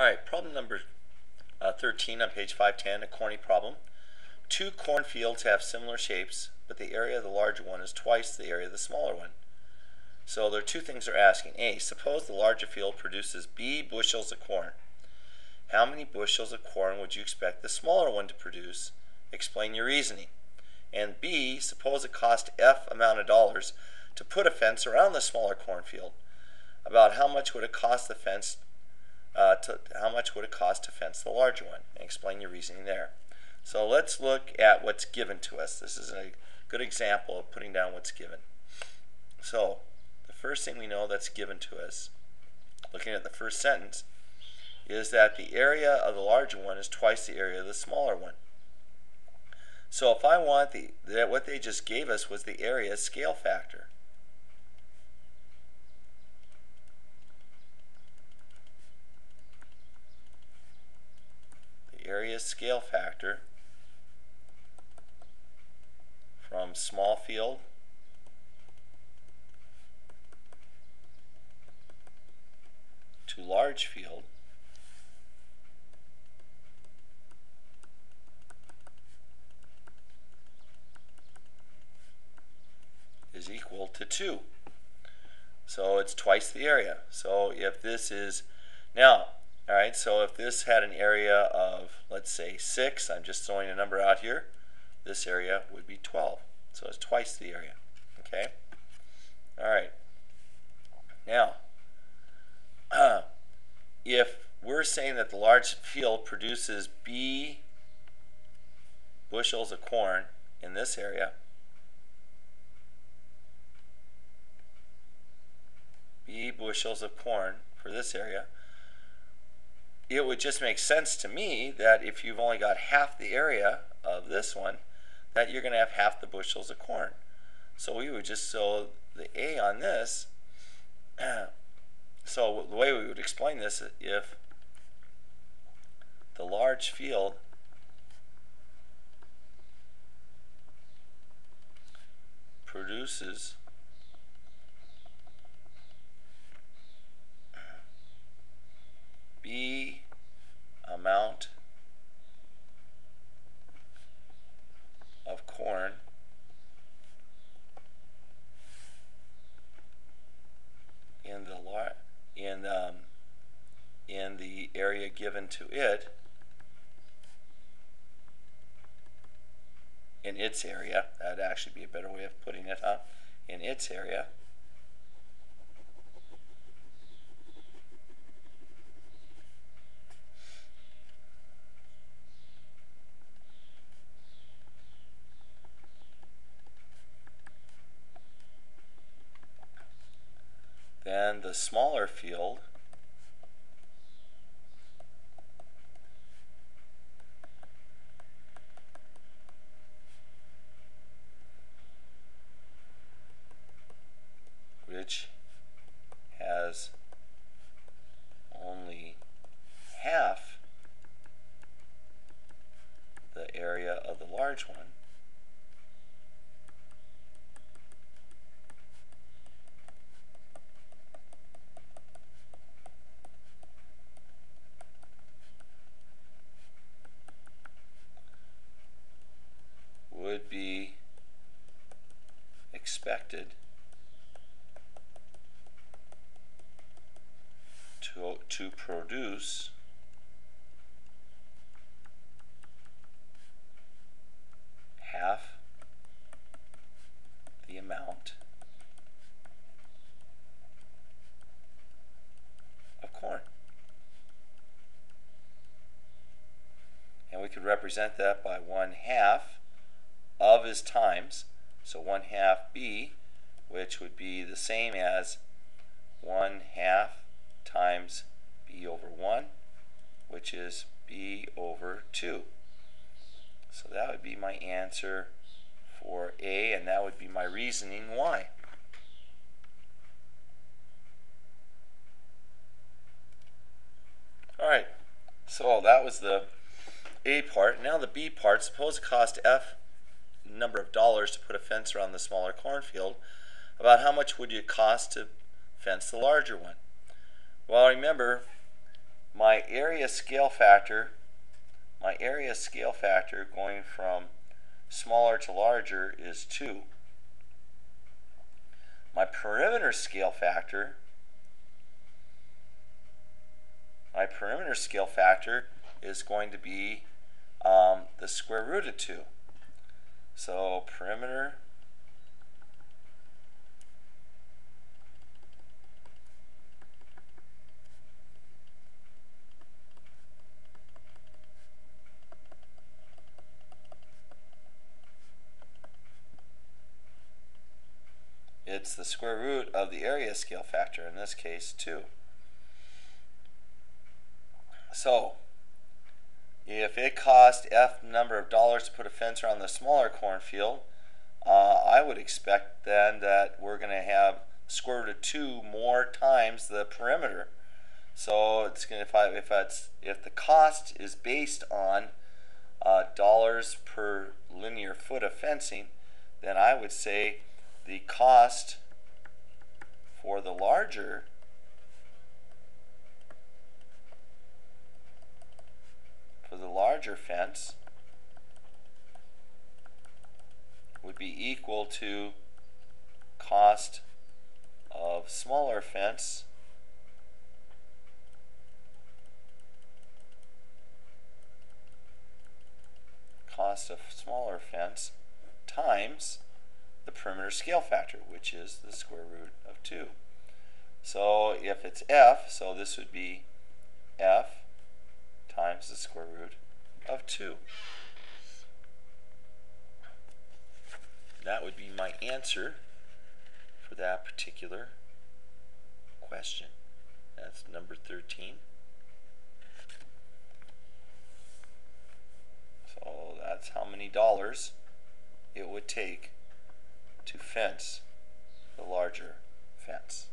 Alright, problem number 13 on page 510, a corny problem. Two cornfields have similar shapes, but the area of the larger one is twice the area of the smaller one. So there are two things they're asking. A, suppose the larger field produces B bushels of corn. How many bushels of corn would you expect the smaller one to produce? Explain your reasoning. And B, suppose it cost F amount of dollars to put a fence around the smaller cornfield. About how much would it cost the fence to fence the larger one? And explain your reasoning there. So let's look at what's given to us. This is a good example of putting down what's given. So the first thing we know that's given to us, looking at the first sentence, is that the area of the larger one is twice the area of the smaller one. So if I want what they just gave us was the area scale factor. The area scale factor from small field to large field is equal to 2. So it's twice the area. So if this is now, alright, so if this had an area of, let's say, 6, I'm just throwing a number out here, this area would be 12. So it's twice the area. Okay? Alright. Now, if we're saying that the large field produces B bushels of corn in this area, B bushels of corn for this area, it would just make sense to me that if you've only got half the area of this one, that you're going to have half the bushels of corn. So we would just, so the A on this, so the way we would explain this, if the large field produces B amount of corn in the area given to it, in its area, that'd actually be a better way of putting it, huh? In its area, then the smaller field which has only half the area of the large one would be expected to produce half the amount of corn. And we could represent that by 1/2 of is times, so 1/2 B, which would be the same as 1/2 times B over 1, which is B over 2. So that would be my answer for A, and that would be my reasoning why. Alright, so that was the A part. Now the B part, suppose it cost F number of dollars to put a fence around the smaller cornfield. About how much would it cost to fence the larger one? Well, remember, my area scale factor going from smaller to larger is 2. My perimeter scale factor is going to be the square root of 2. So perimeter it's the square root of the area scale factor, in this case 2. So if it cost F number of dollars to put a fence around the smaller cornfield, I would expect then that we're going to have square root of 2 more times the perimeter. So it's going to, if the cost is based on dollars per linear foot of fencing, then I would say the cost for the larger fence would be equal to cost of smaller fence times the perimeter scale factor, which is the square root of 2. So if it's F, so this would be F times the square root of 2. That would be my answer for that particular question. That's number 13. So that's how many dollars it would take to fence the larger fence.